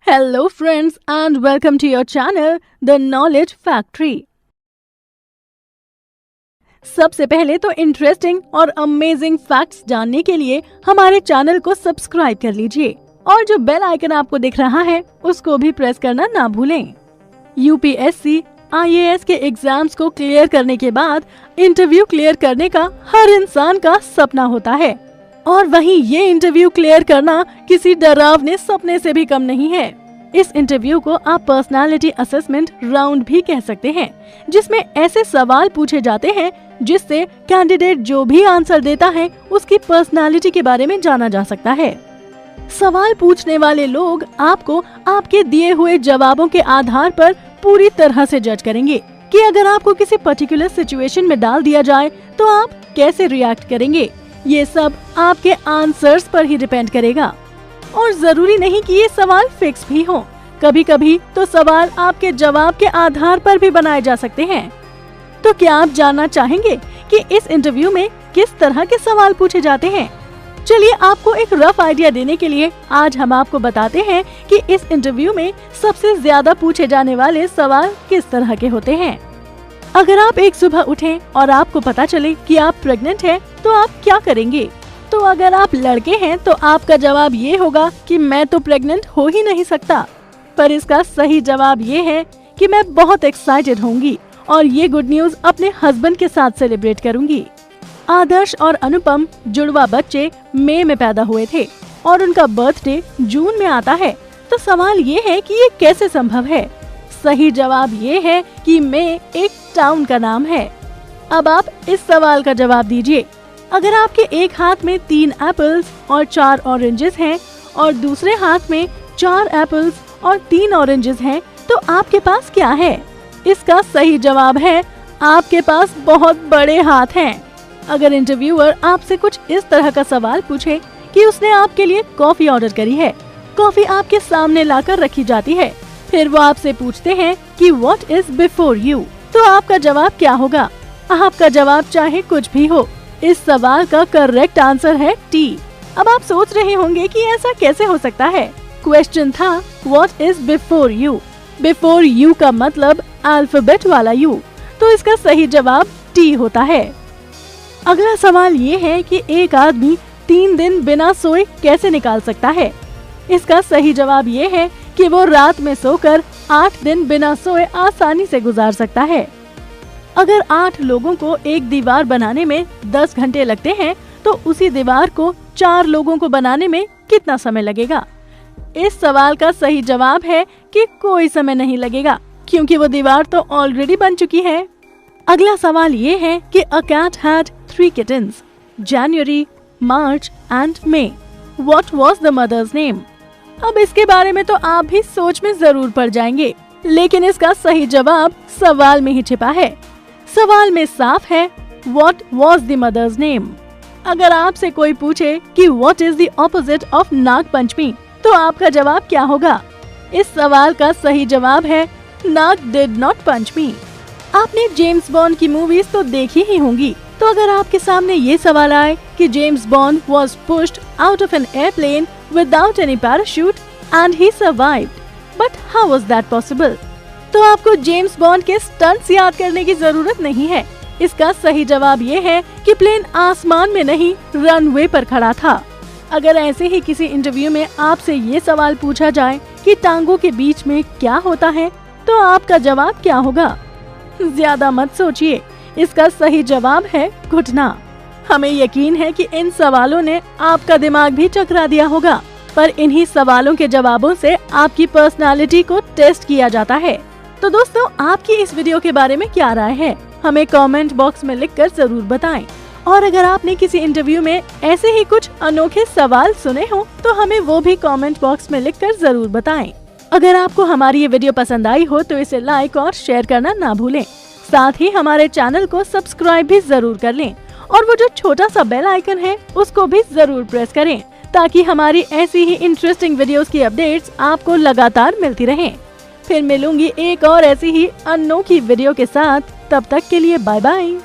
Hello friends and welcome to your channel The Knowledge Factory। सबसे पहले तो interesting और अमेजिंग फैक्ट्स जानने के लिए हमारे चैनल को सब्सक्राइब कर लीजिए और जो बेल आइकन आपको दिख रहा है उसको भी प्रेस करना ना भूलें। यूपीएससी IAS के एग्जाम्स को क्लियर करने के बाद इंटरव्यू क्लियर करने का हर इंसान का सपना होता है और वहीं ये इंटरव्यू क्लियर करना किसी डरावने सपने से भी कम नहीं है। इस इंटरव्यू को आप पर्सनालिटी असेसमेंट राउंड भी कह सकते हैं, जिसमें ऐसे सवाल पूछे जाते हैं जिससे कैंडिडेट जो भी आंसर देता है उसकी पर्सनालिटी के बारे में जाना जा सकता है। सवाल पूछने वाले लोग आपको आपके दिए हुए जवाबों के आधार पर पूरी तरह से जज करेंगे कि अगर आपको किसी पर्टिकुलर सिचुएशन में डाल दिया जाए तो आप कैसे रिएक्ट करेंगे। ये सब आपके आंसर्स पर ही डिपेंड करेगा और जरूरी नहीं कि ये सवाल फिक्स भी हो। कभी कभी तो सवाल आपके जवाब के आधार पर भी बनाए जा सकते हैं। तो क्या आप जानना चाहेंगे कि इस इंटरव्यू में किस तरह के सवाल पूछे जाते हैं? चलिए आपको एक रफ आइडिया देने के लिए आज हम आपको बताते हैं कि इस इंटरव्यू में सबसे ज्यादा पूछे जाने वाले सवाल किस तरह के होते हैं। अगर आप एक सुबह उठें और आपको पता चले कि आप प्रेग्नेंट हैं, तो आप क्या करेंगे? तो अगर आप लड़के हैं तो आपका जवाब ये होगा कि मैं तो प्रेग्नेंट हो ही नहीं सकता। पर इसका सही जवाब ये है कि मैं बहुत एक्साइटेड होंगी और ये गुड न्यूज अपने हस्बैंड के साथ सेलिब्रेट करूंगी। आदर्श और अनुपम जुड़वा बच्चे मई में पैदा हुए थे और उनका बर्थडे जून में आता है। तो सवाल ये है कि ये कैसे संभव है? सही जवाब ये है कि मई एक टाउन का नाम है। अब आप इस सवाल का जवाब दीजिए। अगर आपके एक हाथ में 3 एप्पल्स और 4 ऑरेंजेस हैं और दूसरे हाथ में 4 एप्पल्स और 3 ऑरेंजेस हैं, तो आपके पास क्या है? इसका सही जवाब है आपके पास बहुत बड़े हाथ हैं। अगर इंटरव्यूअर आपसे कुछ इस तरह का सवाल पूछे कि उसने आपके लिए कॉफी ऑर्डर करी है, कॉफी आपके सामने लाकर रखी जाती है, फिर वो आपसे पूछते हैं कि व्हाट इज बिफोर यू, तो आपका जवाब क्या होगा? आपका जवाब चाहे कुछ भी हो, इस सवाल का करेक्ट आंसर है टी। अब आप सोच रहे होंगे कि ऐसा कैसे हो सकता है। क्वेश्चन था what is before you. Before you का मतलब अल्फाबेट वाला यू, तो इसका सही जवाब टी होता है। अगला सवाल ये है कि एक आदमी 3 दिन बिना सोए कैसे निकाल सकता है? इसका सही जवाब ये है कि वो रात में सोकर 8 दिन बिना सोए आसानी से गुजार सकता है। अगर 8 लोगों को एक दीवार बनाने में 10 घंटे लगते हैं, तो उसी दीवार को 4 लोगों को बनाने में कितना समय लगेगा? इस सवाल का सही जवाब है कि कोई समय नहीं लगेगा, क्योंकि वो दीवार तो ऑलरेडी बन चुकी है। अगला सवाल ये है कि a cat had 3 kittens, January, March and May. What was the mother's name? अब इसके बारे में तो आप भी सोच में जरूर पड़ जाएंगे, लेकिन इसका सही जवाब सवाल में ही छिपा है। सवाल में साफ है What was the mother's name? अगर आपसे कोई पूछे कि What is the opposite of Nag Panchami, तो आपका जवाब क्या होगा? इस सवाल का सही जवाब है नाग did not punch me। आपने जेम्स बॉन्ड की मूवीज तो देखी ही होंगी, तो अगर आपके सामने ये सवाल आए कि James bond was pushed out of an airplane without any parachute and he survived, but how was that possible? तो आपको जेम्स बॉन्ड के स्टंट्स याद करने की जरूरत नहीं है। इसका सही जवाब ये है कि प्लेन आसमान में नहीं रनवे पर खड़ा था। अगर ऐसे ही किसी इंटरव्यू में आपसे ये सवाल पूछा जाए कि टांगों के बीच में क्या होता है, तो आपका जवाब क्या होगा? ज्यादा मत सोचिए, इसका सही जवाब है घुटना। हमें यकीन है कि इन सवालों ने आपका दिमाग भी चकरा दिया होगा, पर इन्हीं सवालों के जवाबों से आपकी पर्सनालिटी को टेस्ट किया जाता है। तो दोस्तों, आपकी इस वीडियो के बारे में क्या राय है? हमें कमेंट बॉक्स में लिखकर जरूर बताएं। और अगर आपने किसी इंटरव्यू में ऐसे ही कुछ अनोखे सवाल सुने हो, तो हमें वो भी कमेंट बॉक्स में लिखकर जरूर बताएं। अगर आपको हमारी ये वीडियो पसंद आई हो तो इसे लाइक और शेयर करना ना भूलें। साथ ही हमारे चैनल को सब्सक्राइब भी जरूर कर लें और वो जो छोटा सा बेल आइकन है उसको भी जरूर प्रेस करें, ताकि हमारी ऐसी ही इंटरेस्टिंग वीडियोस की अपडेट्स आपको लगातार मिलती रहें। फिर मिलूंगी एक और ऐसी ही अनोखी वीडियो के साथ। तब तक के लिए बाय बाय।